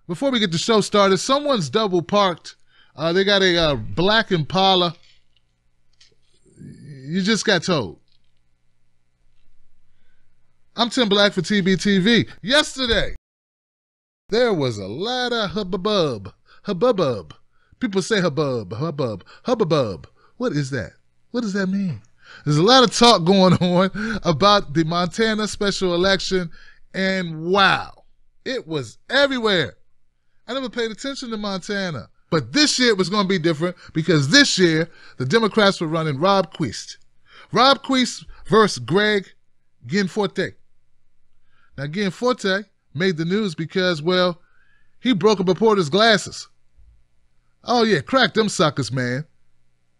Before we get the show started, someone's double parked. They got a black Impala. You just got told. I'm Tim Black for TBTV. Yesterday, there was a lot of hubbub. People say hubbub. What is that? What does that mean? There's a lot of talk going on about the Montana special election, and wow, it was everywhere. I never paid attention to Montana. But this year it was going to be different because this year the Democrats were running Rob Quist. Rob Quist versus Greg Gianforte. Now, Gianforte made the news because, well, he broke a reporter's glasses. Oh, yeah, crack them suckers, man.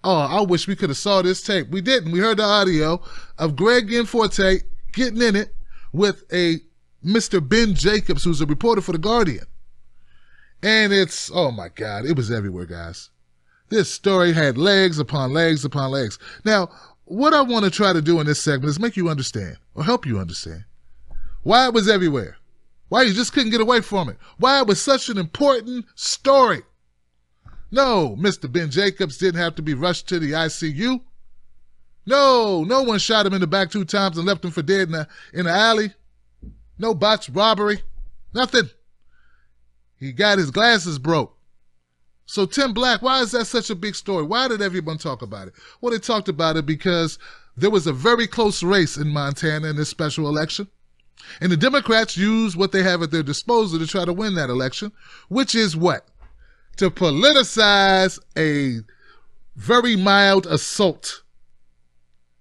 Oh, I wish we could have saw this tape. We didn't. We heard the audio of Greg Gianforte getting in it with a Mr. Ben Jacobs, who's a reporter for The Guardian. And it's, oh my God, it was everywhere, guys. This story had legs upon legs upon legs. Now, what I want to try to do in this segment is make you understand, or help you understand, why it was everywhere. Why you just couldn't get away from it. Why it was such an important story. No, Mr. Ben Jacobs didn't have to be rushed to the ICU. No one shot him in the back 2 times and left him for dead in the alley. No botched robbery. Nothing. He got his glasses broke. So Tim Black, why is that such a big story? Why did everyone talk about it? Well, they talked about it because there was a very close race in Montana in this special election. And the Democrats used what they have at their disposal to try to win that election, which is what? To politicize a very mild assault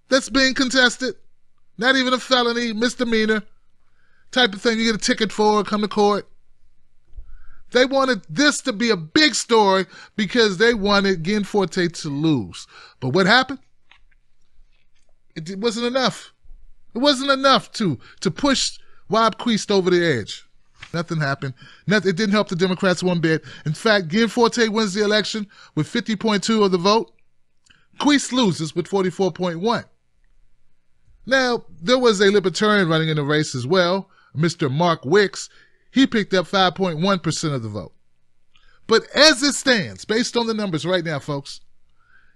that's being contested. Not even a felony, misdemeanor type of thing you get a ticket for, come to court. They wanted this to be a big story because they wanted Gianforte to lose. But what happened? It wasn't enough. It wasn't enough to push Rob Quist over the edge. Nothing happened. It didn't help the Democrats one bit. In fact, Gianforte wins the election with 50.2% of the vote. Quist loses with 44.1%. Now, there was a Libertarian running in the race as well, Mr. Mark Wicks. He picked up 5.1% of the vote. But as it stands, based on the numbers right now, folks,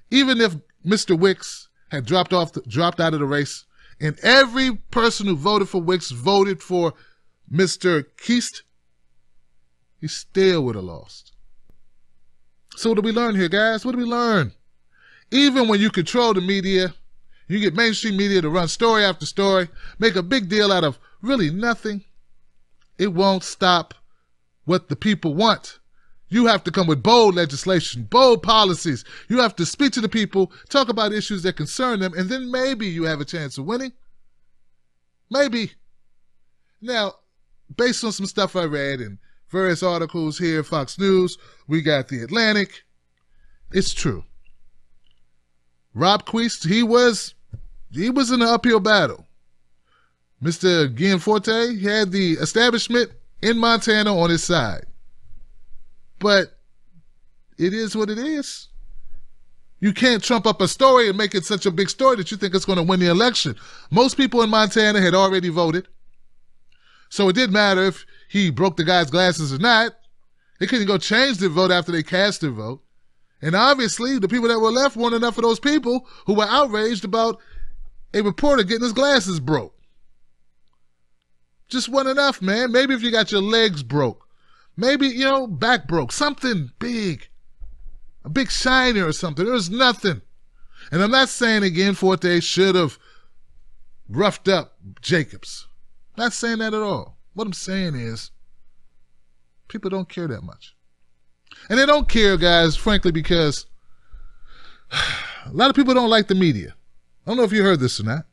even if Mr. Wicks had dropped out of the race, and every person who voted for Wicks voted for Mr. Quist, he still would have lost. So what do we learn here, guys? What do we learn? Even when you control the media, you get mainstream media to run story after story, make a big deal out of really nothing, it won't stop what the people want. You have to come with bold legislation, bold policies. You have to speak to the people, talk about issues that concern them, and then maybe you have a chance of winning. Maybe. Now, based on some stuff I read in various articles here, Fox News, we got The Atlantic. It's true. Rob Quist, he was in an uphill battle. Mr. Gianforte had the establishment in Montana on his side. But it is what it is. You can't trump up a story and make it such a big story that you think it's going to win the election. Most people in Montana had already voted. So it didn't matter if he broke the guy's glasses or not. They couldn't go change their vote after they cast their vote. And obviously, the people that were left weren't enough of those people who were outraged about a reporter getting his glasses broke. Just wasn't enough, man. Maybe if you got your legs broke, maybe, back broke, something big, a big shiner or something. There was nothing. And I'm not saying again Forte should have roughed up Jacobs. Not saying that at all. What I'm saying is people don't care that much. And they don't care, guys, frankly, because a lot of people don't like the media. I don't know if you heard this or not.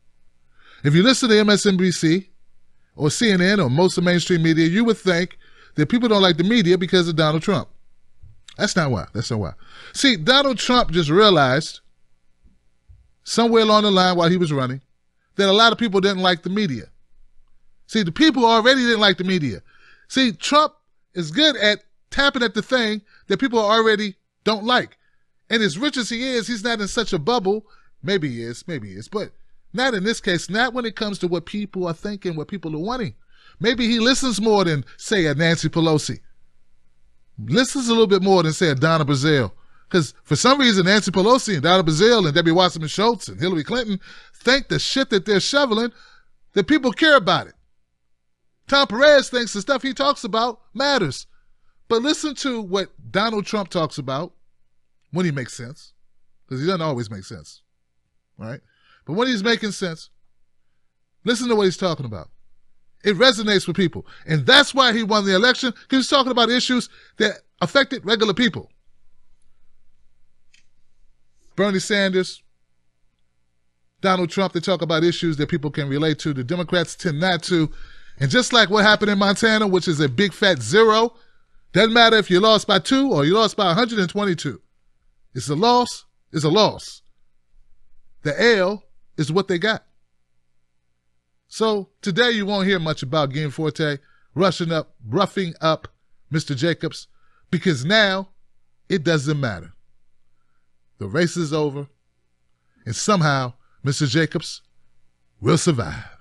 If you listen to MSNBC or CNN or most of the mainstream media, you would think that people don't like the media because of Donald Trump. That's not why. That's not why. See, Donald Trump just realized somewhere along the line while he was running that a lot of people didn't like the media. See, the people already didn't like the media. See, Trump is good at tapping at the thing that people already don't like. And as rich as he is, he's not in such a bubble. Maybe he is, but not in this case, not when it comes to what people are thinking, what people are wanting. Maybe he listens more than, say, a Nancy Pelosi. Listen a little bit more than, say, Donna Brazile. Because for some reason, Nancy Pelosi and Donna Brazile and Debbie Wasserman Schultz and Hillary Clinton think the shit that they're shoveling, that people care about it. Tom Perez thinks the stuff he talks about matters. But listen to what Donald Trump talks about when he makes sense. Because he doesn't always make sense. Right? But when he's making sense, listen to what he's talking about. It resonates with people. And that's why he won the election, because he's talking about issues that affected regular people. Bernie Sanders, Donald Trump, they talk about issues that people can relate to. The Democrats tend not to. And just like what happened in Montana, which is a big fat 0, doesn't matter if you lost by 2 or you lost by 122. It's a loss. It's a loss. The L is what they got. So today you won't hear much about Gianforte roughing up Mr. Jacobs, because now it doesn't matter. The race is over, and somehow Mr. Jacobs will survive.